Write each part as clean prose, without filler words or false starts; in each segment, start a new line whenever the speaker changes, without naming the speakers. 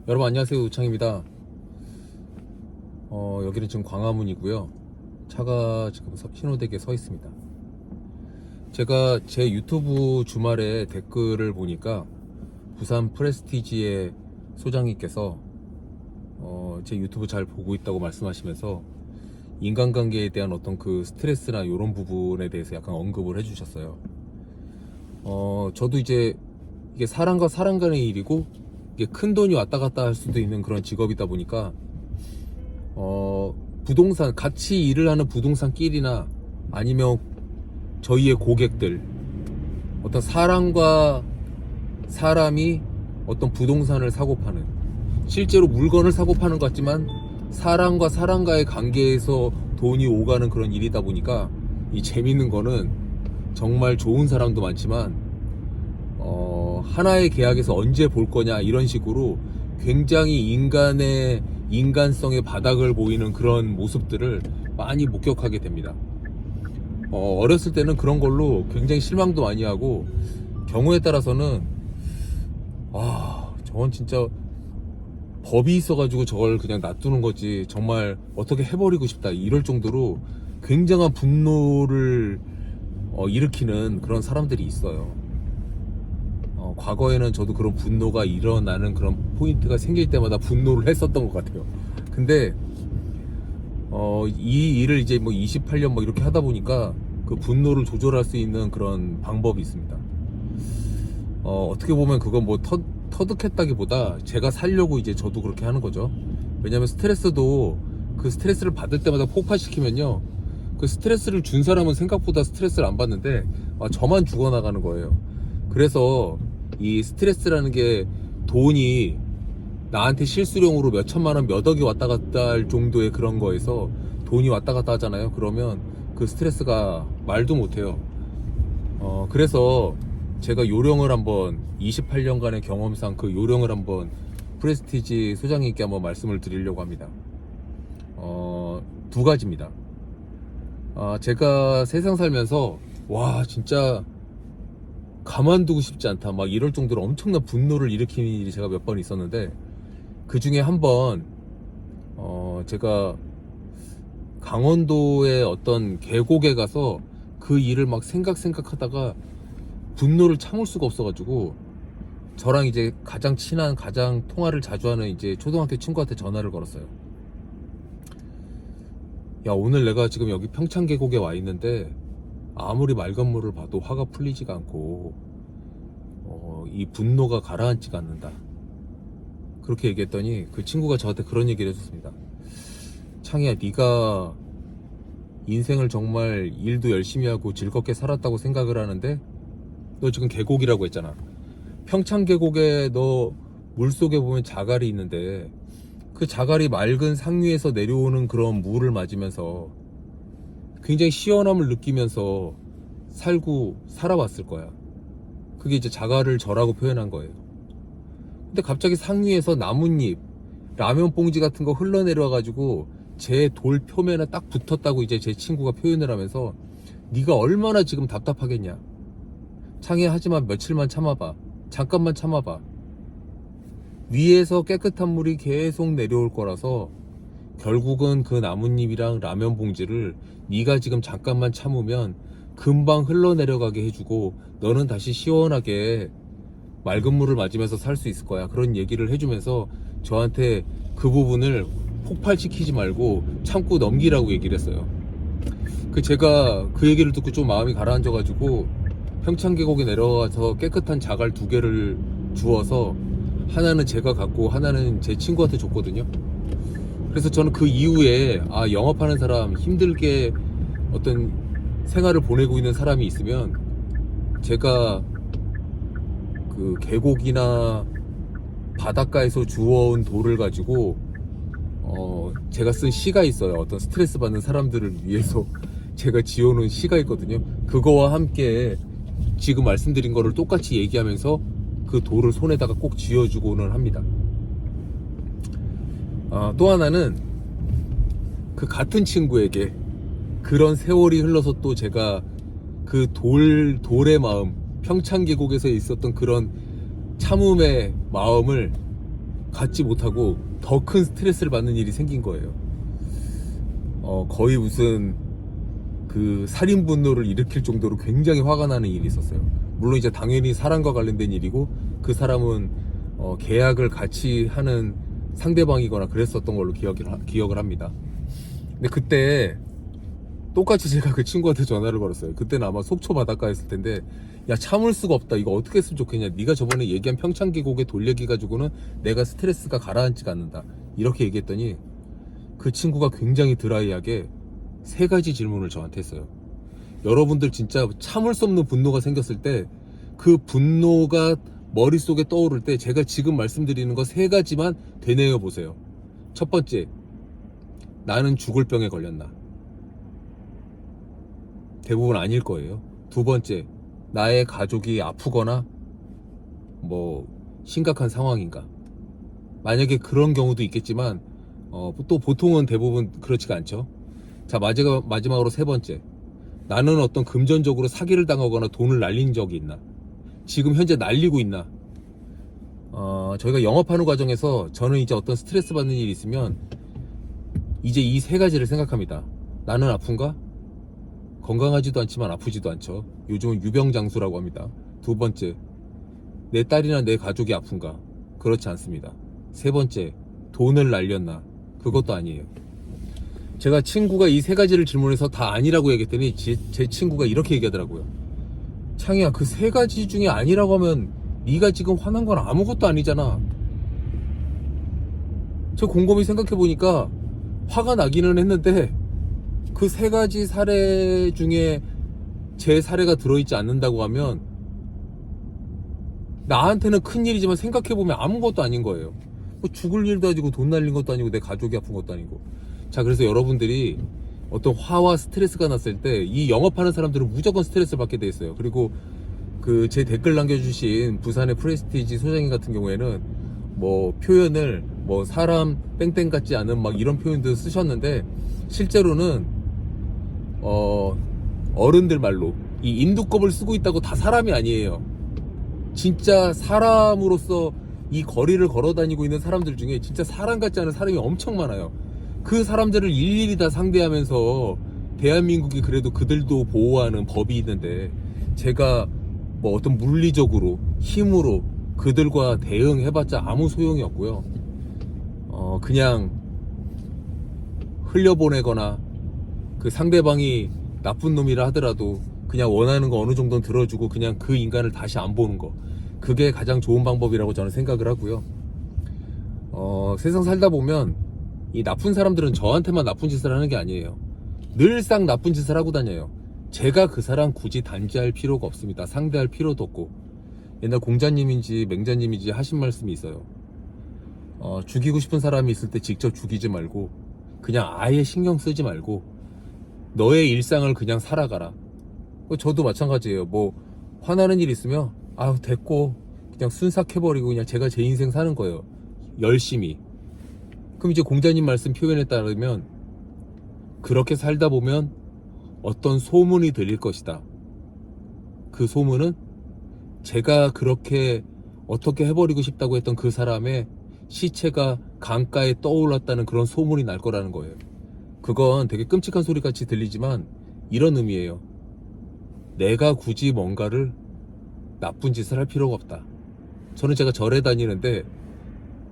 여러분 안녕하세요, 우창입니다. 여기는 지금 광화문이고요. 차가 지금 신호대기에 서 있습니다. 제가 제 유튜브 주말에 댓글을 보니까 부산 프레스티지의 소장님께서 제 유튜브 잘 보고 있다고 말씀하시면서 인간관계에 대한 어떤 그 스트레스나 이런 부분에 대해서 약간 언급을 해주셨어요. 저도 이제 이게 사람과 사람 간의 일이고 이게 큰 돈이 왔다 갔다 할 수도 있는 그런 직업이다 보니까 부동산 같이 일을 하는 부동산끼리나 아니면 저희의 고객들, 어떤 사람과 사람이 어떤 부동산을 사고 파는, 실제로 물건을 사고 파는 것 같지만 사람과 사람과의 관계에서 돈이 오가는 그런 일이다 보니까 이 재밌는 거는 정말 좋은 사람도 많지만 하나의 계약에서 언제 볼 거냐 이런 식으로 굉장히 인간의 인간성의 바닥을 보이는 그런 모습들을 많이 목격하게 됩니다. 어렸을 때는 그런 걸로 굉장히 실망도 많이 하고, 경우에 따라서는 저건 진짜 법이 있어가지고 저걸 그냥 놔두는 거지 정말 어떻게 해버리고 싶다 이럴 정도로 굉장한 분노를 일으키는 그런 사람들이 있어요. 과거에는 저도 그런 분노가 일어나는 그런 포인트가 생길 때마다 분노를 했었던 것 같아요. 근데 이 일을 이제 뭐 28년 뭐 이렇게 하다 보니까 그 분노를 조절할 수 있는 그런 방법이 있습니다. 어떻게 보면 그건 뭐 터득했다기보다 제가 살려고 이제 저도 그렇게 하는 거죠. 왜냐면 스트레스도 그 스트레스를 받을 때마다 폭발시키면요, 그 스트레스를 준 사람은 생각보다 스트레스를 안 받는데 저만 죽어나가는 거예요. 그래서 이 스트레스라는 게 돈이 나한테 실수령으로 몇 천만 원, 몇 억이 왔다 갔다 할 정도의 그런 거에서 돈이 왔다 갔다 하잖아요. 그러면 그 스트레스가 말도 못해요. 그래서 제가 요령을 한번 28년간의 경험상 그 요령을 한번 프레스티지 소장님께 한번 말씀을 드리려고 합니다. 두 가지입니다. 제가 세상 살면서 와 진짜 가만두고 싶지 않다 막 이럴 정도로 엄청난 분노를 일으키는 일이 제가 몇 번 있었는데, 그 중에 한 번 제가 강원도의 어떤 계곡에 가서 그 일을 막 생각하다가 분노를 참을 수가 없어가지고 저랑 이제 가장 친한, 가장 통화를 자주 하는 이제 초등학교 친구한테 전화를 걸었어요. 야, 오늘 내가 지금 여기 평창계곡에 와 있는데 아무리 맑은 물을 봐도 화가 풀리지가 않고 이 분노가 가라앉지가 않는다. 그렇게 얘기했더니 그 친구가 저한테 그런 얘기를 해줬습니다. 창희야, 네가 인생을 정말 일도 열심히 하고 즐겁게 살았다고 생각을 하는데 너 지금 계곡이라고 했잖아. 평창계곡에 너 물속에 보면 자갈이 있는데 그 자갈이 맑은 상류에서 내려오는 그런 물을 맞으면서 굉장히 시원함을 느끼면서 살아왔을 거야. 그게 이제 자갈을 저라고 표현한 거예요. 근데 갑자기 상류에서 나뭇잎, 라면 봉지 같은 거 흘러내려와가지고 제 돌 표면에 딱 붙었다고 이제 제 친구가 표현을 하면서 네가 얼마나 지금 답답하겠냐. 창해, 하지만 며칠만 참아봐. 잠깐만 참아봐. 위에서 깨끗한 물이 계속 내려올 거라서 결국은 그 나뭇잎이랑 라면 봉지를 네가 지금 잠깐만 참으면 금방 흘러내려가게 해주고 너는 다시 시원하게 맑은 물을 맞으면서 살 수 있을 거야. 그런 얘기를 해주면서 저한테 그 부분을 폭발시키지 말고 참고 넘기라고 얘기를 했어요. 제가 그 얘기를 듣고 좀 마음이 가라앉아가지고 평창계곡에 내려가서 깨끗한 자갈 2개를 주워서 하나는 제가 갖고 하나는 제 친구한테 줬거든요. 그래서 저는 그 이후에 영업하는 사람, 힘들게 어떤 생활을 보내고 있는 사람이 있으면 제가 그 계곡이나 바닷가에서 주워온 돌을 가지고 제가 쓴 시가 있어요. 어떤 스트레스 받는 사람들을 위해서 제가 지어놓은 시가 있거든요. 그거와 함께 지금 말씀드린 거를 똑같이 얘기하면서 그 돌을 손에다가 꼭 쥐어주고는 합니다. 또 하나는 그 같은 친구에게 그런 세월이 흘러서 또 제가 그 돌의 마음, 평창계곡에서 있었던 그런 참음의 마음을 갖지 못하고 더 큰 스트레스를 받는 일이 생긴 거예요. 거의 무슨 그 살인 분노를 일으킬 정도로 굉장히 화가 나는 일이 있었어요. 물론 이제 당연히 사랑과 관련된 일이고 그 사람은 계약을 같이 하는 상대방이거나 그랬었던 걸로 기억을 합니다. 근데 그때 똑같이 제가 그 친구한테 전화를 걸었어요. 그때는 아마 속초 바닷가였을 텐데, 야, 참을 수가 없다. 이거 어떻게 했으면 좋겠냐. 네가 저번에 얘기한 평창계곡의 돌얘기 가지고는 내가 스트레스가 가라앉지가 않는다. 이렇게 얘기했더니 그 친구가 굉장히 드라이하게 3가지 질문을 저한테 했어요. 여러분들 진짜 참을 수 없는 분노가 생겼을 때 그 분노가 머릿속에 떠오를 때 제가 지금 말씀드리는 거 3가지만 되뇌어 보세요. 첫 번째, 나는 죽을 병에 걸렸나? 대부분 아닐 거예요. 두 번째, 나의 가족이 아프거나 뭐 심각한 상황인가? 만약에 그런 경우도 있겠지만 또 보통은 대부분 그렇지가 않죠. 자, 마지막으로 3번째, 나는 어떤 금전적으로 사기를 당하거나 돈을 날린 적이 있나? 지금 현재 날리고 있나? 저희가 영업하는 과정에서 저는 이제 어떤 스트레스 받는 일이 있으면 이제 이 3가지를 생각합니다. 나는 아픈가? 건강하지도 않지만 아프지도 않죠. 요즘은 유병장수라고 합니다. 두 번째, 내 딸이나 내 가족이 아픈가? 그렇지 않습니다. 3번째, 돈을 날렸나? 그것도 아니에요. 제가 친구가 이 3가지를 질문해서 다 아니라고 얘기했더니 제 친구가 이렇게 얘기하더라고요. 창희야, 그 3가지 중에 아니라고 하면 네가 지금 화난 건 아무것도 아니잖아. 저 곰곰이 생각해보니까 화가 나기는 했는데 그 3가지 사례 중에 제 사례가 들어있지 않는다고 하면 나한테는 큰일이지만 생각해보면 아무것도 아닌 거예요. 뭐 죽을 일도 아니고 돈 날린 것도 아니고 내 가족이 아픈 것도 아니고. 자, 그래서 여러분들이 어떤 화와 스트레스가 났을 때 이 영업하는 사람들은 무조건 스트레스를 받게 돼 있어요. 그리고 그 제 댓글 남겨주신 부산의 프레스티지 소장님 같은 경우에는 뭐 표현을 뭐 사람 땡땡 같지 않은 막 이런 표현도 쓰셨는데 실제로는 어른들 말로 이 인두껍을 쓰고 있다고 다 사람이 아니에요. 진짜 사람으로서 이 거리를 걸어 다니고 있는 사람들 중에 진짜 사람 같지 않은 사람이 엄청 많아요. 그 사람들을 일일이 다 상대하면서 대한민국이 그래도 그들도 보호하는 법이 있는데 제가 뭐 어떤 물리적으로 힘으로 그들과 대응해봤자 아무 소용이 없고요. 그냥 흘려보내거나 그 상대방이 나쁜 놈이라 하더라도 그냥 원하는 거 어느 정도는 들어주고 그냥 그 인간을 다시 안 보는 거, 그게 가장 좋은 방법이라고 저는 생각을 하고요. 세상 살다 보면 이 나쁜 사람들은 저한테만 나쁜 짓을 하는 게 아니에요. 늘상 나쁜 짓을 하고 다녀요. 제가 그 사람 굳이 단죄할 필요가 없습니다. 상대할 필요도 없고. 옛날 공자님인지 맹자님인지 하신 말씀이 있어요. 죽이고 싶은 사람이 있을 때 직접 죽이지 말고 그냥 아예 신경 쓰지 말고 너의 일상을 그냥 살아가라. 저도 마찬가지예요. 뭐 화나는 일 있으면 됐고 그냥 순삭해버리고 그냥 제가 제 인생 사는 거예요. 열심히. 그럼 이제 공자님 말씀 표현에 따르면 그렇게 살다 보면 어떤 소문이 들릴 것이다. 그 소문은 제가 그렇게 어떻게 해버리고 싶다고 했던 그 사람의 시체가 강가에 떠올랐다는 그런 소문이 날 거라는 거예요. 그건 되게 끔찍한 소리 같이 들리지만 이런 의미예요. 내가 굳이 뭔가를 나쁜 짓을 할 필요가 없다. 저는 제가 절에 다니는데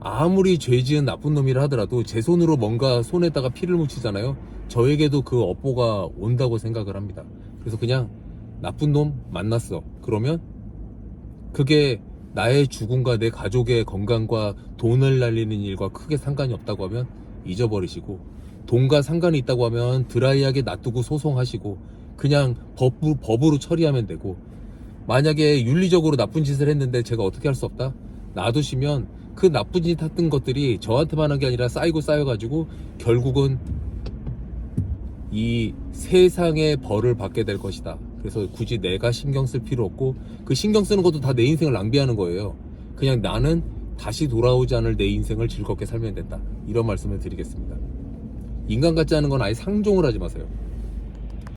아무리 죄 지은 나쁜 놈이라 하더라도 제 손으로 뭔가 손에다가 피를 묻히잖아요. 저에게도 그 업보가 온다고 생각을 합니다. 그래서 그냥 나쁜 놈 만났어. 그러면 그게 나의 죽음과 내 가족의 건강과 돈을 날리는 일과 크게 상관이 없다고 하면 잊어버리시고, 돈과 상관이 있다고 하면 드라이하게 놔두고 소송하시고 그냥 법으로 처리하면 되고, 만약에 윤리적으로 나쁜 짓을 했는데 제가 어떻게 할 수 없다? 놔두시면 그 나쁜 짓 했던 것들이 저한테만 한 게 아니라 쌓여가지고 결국은 이 세상의 벌을 받게 될 것이다. 그래서 굳이 내가 신경 쓸 필요 없고, 그 신경 쓰는 것도 다 내 인생을 낭비하는 거예요. 그냥 나는 다시 돌아오지 않을 내 인생을 즐겁게 살면 된다. 이런 말씀을 드리겠습니다. 인간 같지 않은 건 아예 상종을 하지 마세요.